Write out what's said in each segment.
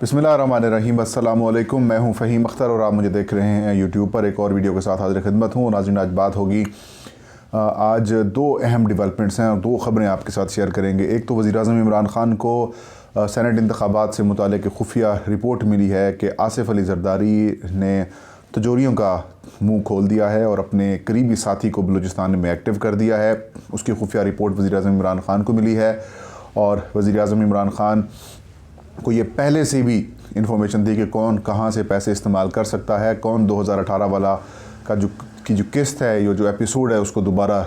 बिस्मिल्लाहिर्रहमानिर्रहीम। अस्सलामु अलैकुम। मैं हूं फ़हीम अख्तर और आप मुझे देख रहे हैं यूट्यूब पर एक और वीडियो के साथ हाज़िर खिदमत हूं। नाज़रीन, आज बात होगी, आज दो अहम डेवलपमेंट्स हैं और दो ख़बरें आपके साथ शेयर करेंगे। एक तो वज़ीर-ए-आज़म इमरान ख़ान को सेनेट इंतख़ाबात से मुताल्लिक़ खुफिया रिपोर्ट मिली है कि आसिफ़ अली ज़रदारी ने तिजोरियों का मुँह खोल दिया है और अपने करीबी साथी को बलूचिस्तान में एक्टिव कर दिया है। उसकी खुफिया रिपोर्ट वज़ीर-ए-आज़म इमरान ख़ान को मिली है और वज़ीर-ए-आज़म इमरान ख़ान को ये पहले से भी इंफॉर्मेशन थी कि कौन कहाँ से पैसे इस्तेमाल कर सकता है, कौन 2018 वाला का जो किस्त है, ये जो एपिसोड है उसको दोबारा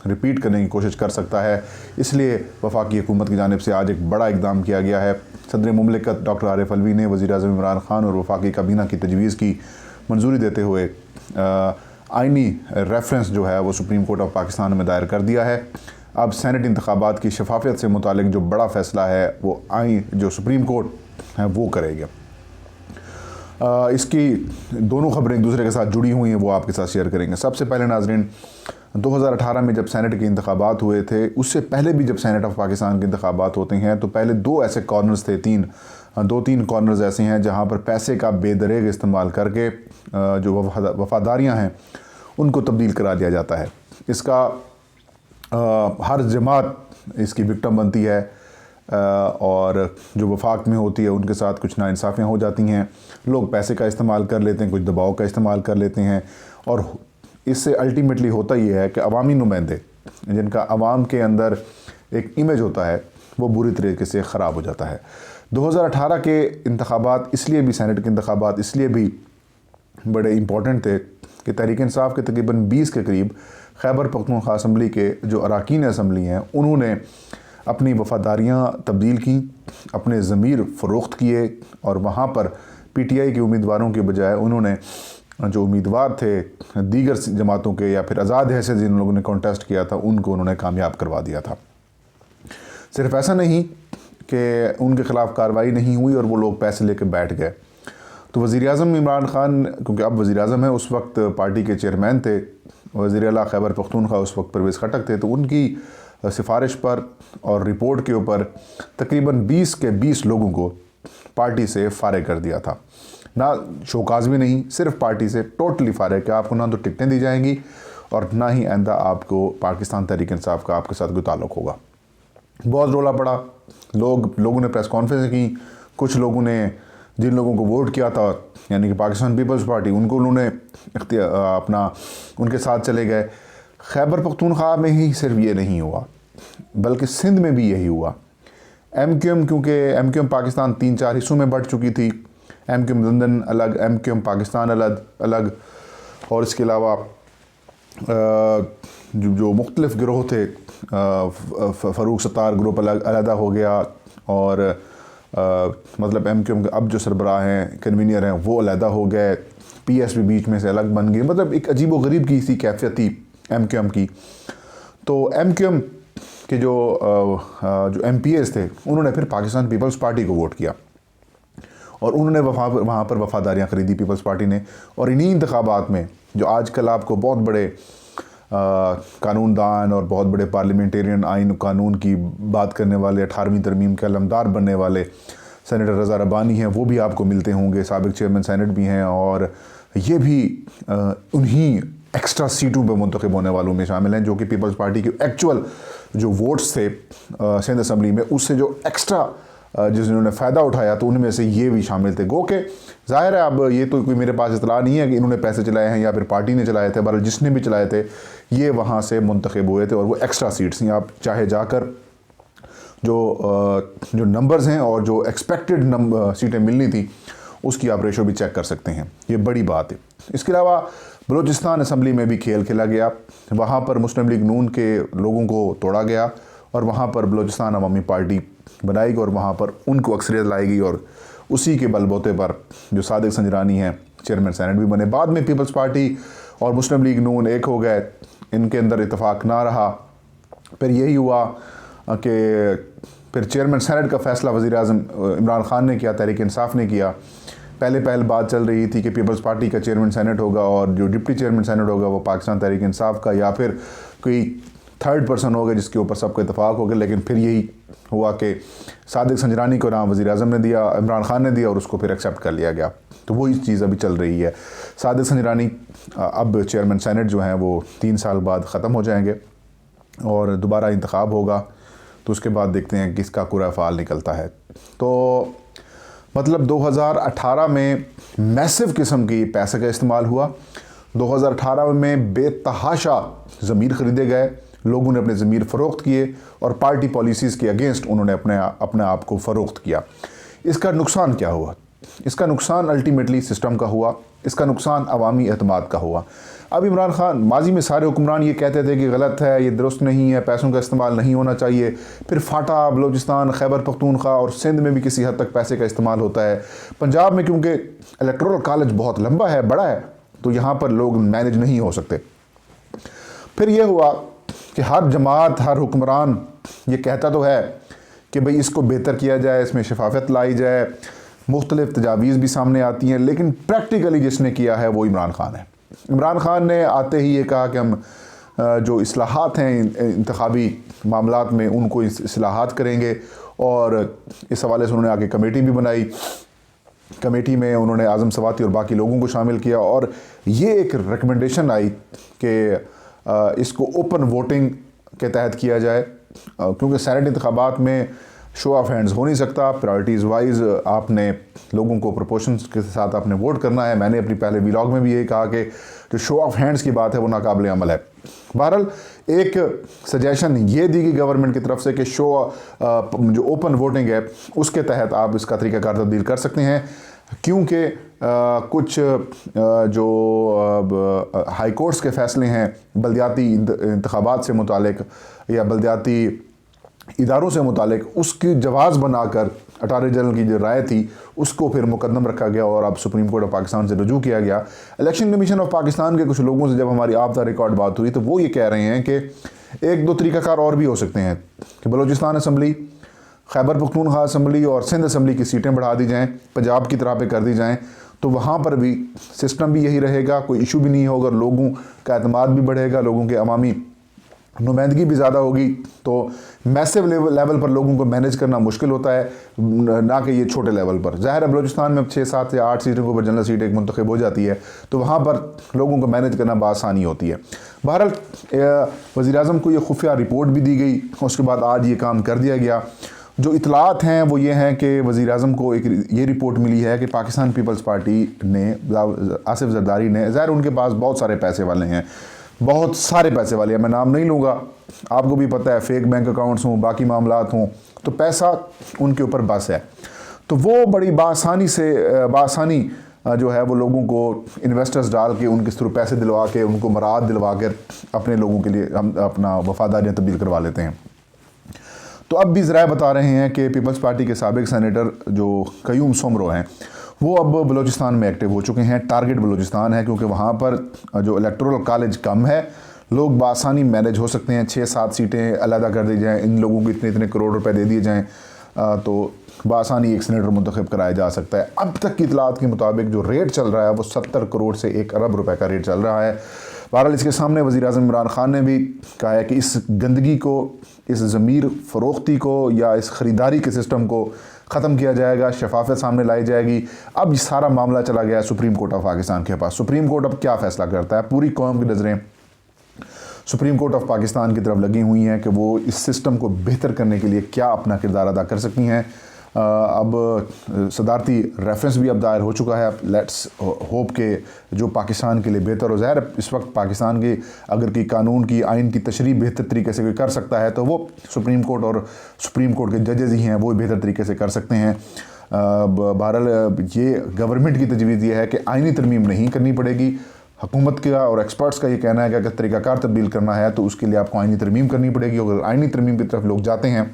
रिपीट करने की कोशिश कर सकता है। इसलिए वफाकी हुकूमत की जानिब से आज एक बड़ा इक़दाम किया गया है। सदर मुमलिकत डॉक्टर आरिफ अलवी ने वज़ीर-ए-आज़म इमरान ख़ान और वफाकी काबीना की तजवीज़ की मंजूरी देते हुए आइनी रेफरेंस जो है वो सुप्रीम कोर्ट ऑफ पाकिस्तान में दायर कर दिया है। अब सेनेट इंतख़ाबात की शफाफियत से मुतालिक जो बड़ा फ़ैसला है वो जो सुप्रीम कोर्ट है वो करेगा। इसकी दोनों खबरें एक दूसरे के साथ जुड़ी हुई हैं, वो आपके साथ शेयर करेंगे। सबसे पहले नाज़रीन, 2018 में जब सेनेट के इंतख़ाबात हुए थे, उससे पहले भी जब सेनेट ऑफ पाकिस्तान के इंतख़ाबात होते हैं तो पहले दो ऐसे कॉर्नर्स थे, दो तीन कॉर्नर्स ऐसे हैं जहाँ पर पैसे का बेदरेग इस्तेमाल करके जो वफ़ादारियाँ हैं उनको तब्दील करा दिया जाता है। इसका हर जमात इसकी विक्टिम बनती है और जो वफाक में होती है उनके साथ कुछ नाइंसाफ़ियाँ हो जाती हैं। लोग पैसे का इस्तेमाल कर लेते हैं, कुछ दबाव का इस्तेमाल कर लेते हैं और इससे अल्टीमेटली होता ये है कि अवामी नुमाइंदे जिनका अवाम के अंदर एक इमेज होता है वो बुरी तरीके से ख़राब हो जाता है। 2018 के इंतख़ाबात इसलिए भी, सेनेट के इंतख़ाबात इसलिए भी बड़े इम्पॉर्टेंट थे कि तहरीक इंसाफ के तकरीबन 20 के करीब खैबर पख्तूनख्वा असम्बली के जो अरकान असम्बली हैं उन्होंने अपनी वफ़ादारियाँ तब्दील की, अपने ज़मीर फ़रोख्त किए और वहाँ पर PTI के उम्मीदवारों के बजाय उन्होंने जो उम्मीदवार थे दीगर जमातों के या फिर आज़ाद है से जिन लोगों ने कॉन्टेस्ट किया था उनको उन्होंने कामयाब करवा दिया था। सिर्फ ऐसा नहीं कि उनके ख़िलाफ़ कार्रवाई नहीं हुई और वो लोग पैसे लेकर बैठ गए। तो वज़ीर-ए-आज़म इमरान ख़ान, क्योंकि अब वज़ीर-ए-आज़म है, उस वक्त पार्टी के चेयरमैन थे, वज़ीर आला खैबर पख्तूनख्वा उस वक्त परवेज़ खटक थे, तो उनकी सिफारिश पर और रिपोर्ट के ऊपर तकरीबन 20 के 20 लोगों को पार्टी से फ़ारिग कर दिया था। ना शोकाज़ भी नहीं, सिर्फ पार्टी से टोटली फ़ारिग कि आपको ना तो टिकटें दी जाएंगी और ना ही आइंदा आपको पाकिस्तान तहरीक इंसाफ का आपके साथ कोई ताल्लुक़ होगा। बहुत रौला पड़ा, लोगों ने प्रेस कॉन्फ्रेंस की, कुछ लोगों ने जिन लोगों को वोट किया था यानी कि पाकिस्तान पीपल्स पार्टी, उनको उन्होंने अपना उनके साथ चले गए। खैबर पख्तूनख्वा में ही सिर्फ ये नहीं हुआ बल्कि सिंध में भी यही हुआ। MQM, क्योंकि MQM पाकिस्तान 3-4 हिस्सों में बढ़ चुकी थी, MQM लंदन अलग, MQM पाकिस्तान अलग और इसके अलावा जो मुख्तलिफ गिरोह थे, फ़रूक सत्तार ग्रुप अलग हो गया और मतलब MQM के अब जो सरबराह हैं, कन्वीनियर हैं, वो अलहदा हो गए, PSP बीच में से अलग बन गई। मतलब एक अजीब व गरीब की सी कैफियत थी MQM की। तो MQM के जो MPs थे उन्होंने फिर पाकिस्तान पीपल्स पार्टी को वोट किया और उन्होंने वहाँ पर वफ़ादारियाँ ख़रीदी पीपल्स पार्टी ने। और इन्हीं इंतख़ाबात में जो आजकल आपको बहुत बड़े कानूनदान और बहुत बड़े पार्लियामेंटेरियन आइन कानून की बात करने वाले, 18वीं तरमीम के अलमदार बनने वाले सेनेटर रज़ा रब्बानी हैं, वो भी आपको मिलते होंगे। साबिक़ चेयरमैन सेनेट भी हैं और ये भी उन्हीं एक्स्ट्रा सीटों पर मुंतखब होने वालों में शामिल हैं जो कि पीपल्स पार्टी के एक्चुअल जो वोट्स थे सिंध असम्बली में, उससे जो एक्स्ट्रा जिन्होंने फ़ायदा उठाया तो उनमें से ये भी शामिल थे। गो के ज़ाहिर है, अब ये तो कोई मेरे पास इतला नहीं है कि इन्होंने पैसे चलाए हैं या फिर पार्टी ने चलाए थे, बहरहाल जिसने भी चलाए थे ये वहाँ से मुंतखब हुए थे और वो एक्स्ट्रा सीट्स हैं। आप चाहे जाकर जो नंबर्स हैं और जो एक्सपेक्टेड सीटें मिलनी थी उसकी आप रेशो भी चेक कर सकते हैं, ये बड़ी बात है। इसके अलावा बलूचिस्तान असम्बली में भी खेल खेला गया, वहाँ पर मुस्लिम लीग नून के लोगों को तोड़ा गया और वहाँ पर बलूचिस्तान अवामी पार्टी बनाई गई और वहाँ पर उनको अक्सरियत लाई गई और उसी के बलबूते पर जो सादिक संजरानी हैं चेयरमैन सेनेट भी बने। बाद में पीपल्स पार्टी और मुस्लिम लीग नून एक हो गए, इनके अंदर इत्तेफाक ना रहा। फिर यही हुआ कि फिर चेयरमैन सेनेट का फ़ैसला वज़ीर-ए-आज़म इमरान ख़ान ने किया, तहरीक इंसाफ ने किया। पहले बात चल रही थी कि पीपल्स पार्टी का चेयरमैन सेनेट होगा और जो डिप्टी चेयरमैन सेनेट होगा वो पाकिस्तान तहरीक इंसाफ का या फिर कोई थर्ड पर्सन हो गए जिसके ऊपर सबको इतफाक़ हो गया, लेकिन फिर यही हुआ कि सादिक संजरानी को नाम वज़ीर आज़म ने दिया, इमरान खान ने दिया और उसको फिर एक्सेप्ट कर लिया गया। तो वही चीज़ अभी चल रही है। सादिक संजरानी अब चेयरमैन सेनेट जो हैं वो 3 साल बाद ख़त्म हो जाएंगे और दोबारा इंतखाब होगा, तो उसके बाद देखते हैं किसका कुरा फ़ाल निकलता है। तो मतलब 2018 में मैसिव किस्म की पैसे का इस्तेमाल हुआ। 2018 में बेतहाशा ज़मीर ख़रीदे गए, लोगों ने अपने ज़मीर फ़रोख्त किए और पार्टी पॉलिसीज़ के अगेंस्ट उन्होंने अपने आप को फ़रोख्त किया। इसका नुकसान क्या हुआ? इसका नुकसान अल्टीमेटली सिस्टम का हुआ, इसका नुकसान अवामी एतमाद का हुआ। अब इमरान खान, माजी में सारे हुक्मरान ये कहते थे कि गलत है, ये दुरुस्त नहीं है, पैसों का इस्तेमाल नहीं होना चाहिए। फिर फाटा, बलूचिस्तान, खैबर पख्तूनख्वा और सिंध में भी किसी हद तक पैसे का इस्तेमाल होता है। पंजाब में क्योंकि इलेक्टोरल कॉलेज बहुत लंबा है, बड़ा है, तो यहाँ पर लोग मैनेज नहीं हो सकते। फिर ये हुआ कि हर जमात, हर हुक्मरान ये कहता तो है कि भाई इसको बेहतर किया जाए, इसमें शफाफत लाई जाए, मुख्तलिफ तजावीज़ भी सामने आती हैं, लेकिन प्रैक्टिकली जिसने किया है वो इमरान खान है। इमरान खान ने आते ही ये कहा कि हम जो इस्लाहात हैं इंतखाबी मामलात में, उनको इस्लाहात करेंगे, और इस हवाले से उन्होंने आगे कमेटी भी बनाई। कमेटी में उन्होंने आज़म सवाती और बाकी लोगों को शामिल किया और ये एक रिकमेंडेशन आई कि इसको ओपन वोटिंग के तहत किया जाए, क्योंकि सेनेट इंतखाबात में शो ऑफ हैंड्स हो नहीं सकता। प्रायोरिटीज़ वाइज आपने लोगों को प्रोपोर्शंस के साथ आपने वोट करना है। मैंने अपनी पहले व्लॉग में भी यही कहा कि जो शो ऑफ हैंड्स की बात है वो नाकाबिल अमल है। बहरहाल एक सजेशन ये दी गई गवर्नमेंट की तरफ से कि जो ओपन वोटिंग है उसके तहत आप इसका तरीक़ाकार तब्दील कर सकते हैं, क्योंकि कुछ जो हाई कोर्ट्स के फ़ैसले हैं बल्दियाती इंतखाबात से मुतालिक या बल्दियाती इदारों से मुतालिक, उसकी जवाज़ बनाकर अटारनी जनरल की जो राय थी उसको फिर मुकदम रखा गया और अब सुप्रीम कोर्ट ऑफ पाकिस्तान से रजू किया गया। इलेक्शन कमीशन ऑफ पाकिस्तान के कुछ लोगों से जब हमारी ऑफ द रिकॉर्ड बात हुई तो वो ये कह रहे हैं कि एक दो तरीक़ाकार और भी हो सकते हैं कि बलूचिस्तान असम्बली, खैबर पख्तूनख्वा असम्बली और सिंध असम्बली की सीटें बढ़ा दी जाएँ, पंजाब की तरह पे कर दी जाएँ, तो वहाँ पर भी सिस्टम भी यही रहेगा, कोई इशू भी नहीं होगा, लोगों का एतमाद भी बढ़ेगा, लोगों के अवामी नुमाइंदगी भी ज़्यादा होगी। तो मैसिव लेवल पर लोगों को मैनेज करना मुश्किल होता है, ना कि ये छोटे लेवल पर। ज़ाहिर है बलूचिस्तान में 6, 7 या 8 सीटों के ऊपर जनरल सीट एक मुंतखब हो जाती है, तो वहाँ पर लोगों को मैनेज करना बआसानी होती है। बहरहाल वज़ीर आज़म को ये खुफिया रिपोर्ट भी दी गई, उसके बाद आज ये काम कर दिया गया। जो इतलात हैं वो ये हैं कि वज़ीर आज़म को एक ये रिपोर्ट मिली है कि पाकिस्तान पीपल्स पार्टी ने, आसिफ जरदारी ने, ज़ाहिर उनके पास बहुत सारे पैसे वाले हैं, बहुत सारे पैसे वाले हैं, मैं नाम नहीं लूँगा, आपको भी पता है, फेक बैंक अकाउंट्स हों, बाकी मामलात हों, तो पैसा उनके ऊपर बस है। तो वो बड़ी बासानी जो है वो लोगों को इन्वेस्टर्स डाल के उनके थ्रू पैसे दिलवा के, उनको मराद दिलवा कर अपने लोगों के लिए हम अपना वफादारियाँ तब्दील करवा लेते हैं। तो अब भी ज़राए बता रहे हैं कि पीपल्स पार्टी के साबिक सेनेटर जो क़य्यूम सुमरो हैं वो अब बलूचिस्तान में एक्टिव हो चुके हैं। टारगेट बलूचिस्तान है क्योंकि वहाँ पर जो इलेक्टोरल कॉलेज कम है, लोग बासानी मैनेज हो सकते हैं। 6-7 सीटें अलहदा कर दी जाएँ, इन लोगों को इतने करोड़ रुपए दे दिए जाएँ तो बासानी एक सेनेटर मुंतखब कराया जा सकता है। अब तक की इतलात के मुताबिक जो रेट चल रहा है वो 70 करोड़ से 1 अरब रुपए का रेट चल रहा है। बहरहाल इसके सामने वज़ीर आज़म इमरान खान ने भी कहा है कि इस गंदगी को, इस ज़मीर फ़रोख्ती को या इस ख़रीदारी के सिस्टम को ख़त्म किया जाएगा, शफाफत सामने लाई जाएगी। अब ये सारा मामला चला गया सुप्रीम कोर्ट ऑफ पाकिस्तान के पास। सुप्रीम कोर्ट अब क्या फ़ैसला करता है, पूरी कौम की नज़रें सुप्रीम कोर्ट ऑफ पाकिस्तान की तरफ लगी हुई हैं कि वो इस सिस्टम को बेहतर करने के लिए क्या अपना किरदार अदा कर सकती हैं। अब सदारती रेफरेंस भी अब दायर हो चुका है। लेट्स होप के जो पाकिस्तान के लिए बेहतर हो। ज़ाहिर इस वक्त पाकिस्तान की अगर की कानून की, आइन की तशरीह बेहतर तरीके से कोई कर सकता है तो वो सुप्रीम कोर्ट और सुप्रीम कोर्ट के जजेज़ ही हैं, वो बेहतर तरीके से कर सकते हैं। बहरहाल ये गवर्नमेंट की तजवीज़ ये है कि आइनी तरमीम नहीं करनी पड़ेगी। हुकूमत का और एक्सपर्ट्स का ये कहना है कि अगर तरीक़ाकार तब्दील करना है तो उसके लिए आपको आइनी तरमीम करनी पड़ेगी। अगर आइनी तरमीम की तरफ लोग जाते हैं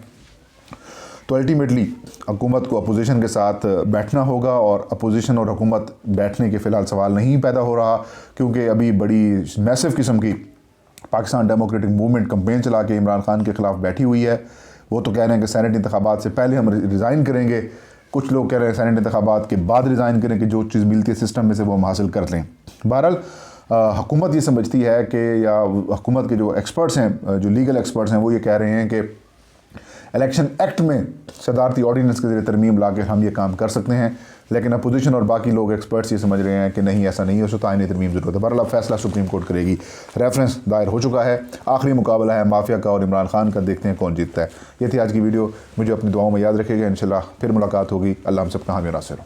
तो अल्टीमेटली हुकूमत को अपोजिशन के साथ बैठना होगा, और अपोजिशन और हुकूमत बैठने के फ़िलहाल सवाल नहीं पैदा हो रहा, क्योंकि अभी बड़ी मैसिव किस्म की पाकिस्तान डेमोक्रेटिक मूवमेंट कंपेन चला के इमरान खान के ख़िलाफ़ बैठी हुई है। वो तो कह रहे हैं कि सेनेट इंतखाबात से पहले हम रिज़ाइन करेंगे, कुछ लोग कह रहे हैं सेनेट इंतखाबात के बाद रिज़ाइन करें कि जो चीज़ मिलती है सिस्टम में से वो हम हासिल कर लें। बहरहाल हुकूमत ये समझती है कि, या हुकूमत के जो एक्सपर्ट्स हैं, जो लीगल एक्सपर्ट्स हैं, वो ये कह रहे हैं कि इलेक्शन एक्ट में सदारती ऑर्डीनेंस के ज़रिए तरमीम ला के हम ये काम कर सकते हैं, लेकिन अपोजिशन और बाकी लोग एक्सपर्ट्स ये समझ रहे हैं कि नहीं, ऐसा नहीं हो सकता, आईनी तरमीम ज़रूरत है। बहरहाल फैसला सुप्रीम कोर्ट करेगी। रेफरेंस दायर हो चुका है, आखिरी मुकाबला है माफिया का और इमरान खान का, देखते हैं कौन जीतता है। ये थी आज की वीडियो, मुझे अपनी दुआओं में याद रखिएगा। इंशाल्लाह फिर मुलाकात होगी। अल्लाह हम सब का हामी नासिर हो।